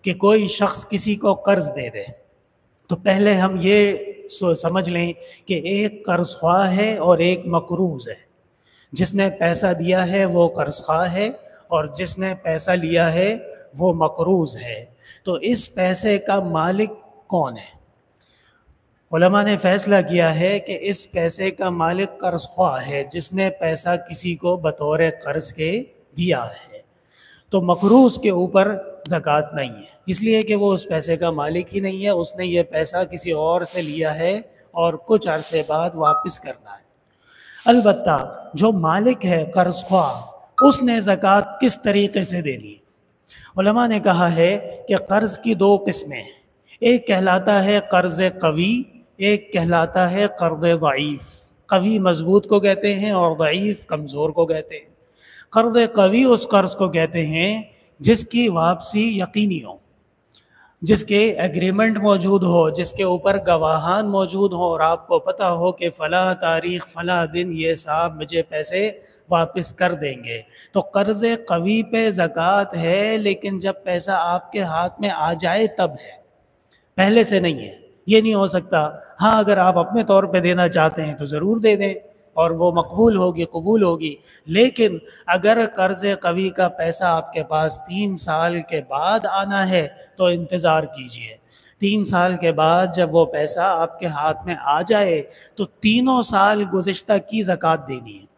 کہ کوئی شخص کسی کو قرض دے دے تو پہلے ہم یہ سمجھ لیں کہ ایک قرض خواہ ہے اور ایک مقروض ہے۔ جس نے پیسہ دیا ہے وہ قرض خواہ ہے اور جس نے پیسہ لیا ہے وہ مقروض ہے۔ تو اس پیسے کا مالک کون ہے؟ علماء نے فیصلہ کیا ہے کہ اس پیسے کا مالک قرض خواہ ہے، جس نے پیسہ کسی کو بطور قرض کے دیا ہے۔ تو مقروض کے اوپر زکوٰۃ نہیں ہے، اس لیے کہ وہ اس پیسے کا مالک ہی نہیں ہے، اس نے یہ پیسہ کسی اور سے لیا ہے اور کچھ عرصے بعد واپس کرنا ہے۔ البتہ جو مالک ہے قرض خواہ، اس نے زکوٰۃ کس طریقے سے دینی ہے؟ علماء نے کہا ہے کہ قرض کی دو قسمیں ہیں، ایک کہلاتا ہے قرض قوی، ایک کہلاتا ہے قرض ضعیف۔ قوی مضبوط کو کہتے ہیں اور ضعیف کمزور کو کہتے ہیں۔ قرض قوی اس قرض کو کہتے ہیں جس کی واپسی یقینی ہو، جس کے ایگریمنٹ موجود ہو، جس کے اوپر گواہان موجود ہوں اور آپ کو پتہ ہو کہ فلاں تاریخ فلاں دن یہ صاحب مجھے پیسے واپس کر دیں گے۔ تو قرض قوی پہ زکوٰۃ ہے، لیکن جب پیسہ آپ کے ہاتھ میں آ جائے تب ہے، پہلے سے نہیں ہے۔ یہ نہیں ہو سکتا، ہاں اگر آپ اپنے طور پہ دینا چاہتے ہیں تو ضرور دے دیں اور وہ مقبول ہوگی، قبول ہوگی، لیکن اگر قرض قوی کا پیسہ آپ کے پاس 3 سال کے بعد آنا ہے تو انتظار کیجئے۔ 3 سال کے بعد جب وہ پیسہ آپ کے ہاتھ میں آ جائے تو 3 سال گزشتہ کی زکوٰۃ دینی ہے۔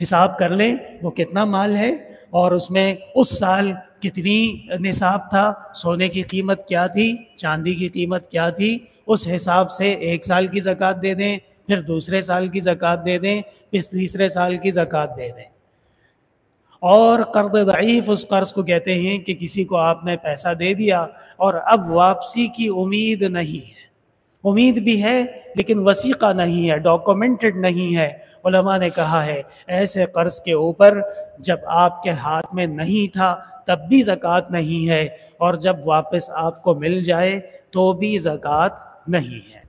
حساب کر لیں وہ کتنا مال ہے اور اس میں اس سال کتنی نصاب تھا، سونے کی قیمت کیا تھی، چاندی کی قیمت کیا تھی، اس حساب سے 1 سال کی زکوٰۃ دے دیں، پھر دوسرے سال کی زکوٰۃ دے دیں، پھر تیسرے سال کی زکوٰۃ دے دیں۔ اور قرض ضعیف اس قرض کو کہتے ہیں کہ کسی کو آپ نے پیسہ دے دیا اور اب واپسی کی امید نہیں ہے، امید بھی ہے لیکن وثیقہ نہیں ہے، ڈاکومنٹڈ نہیں ہے۔ علماء نے کہا ہے ایسے قرض کے اوپر جب آپ کے ہاتھ میں نہیں تھا تب بھی زکوٰۃ نہیں ہے، اور جب واپس آپ کو مل جائے تو بھی زکوٰۃ نہیں ہے۔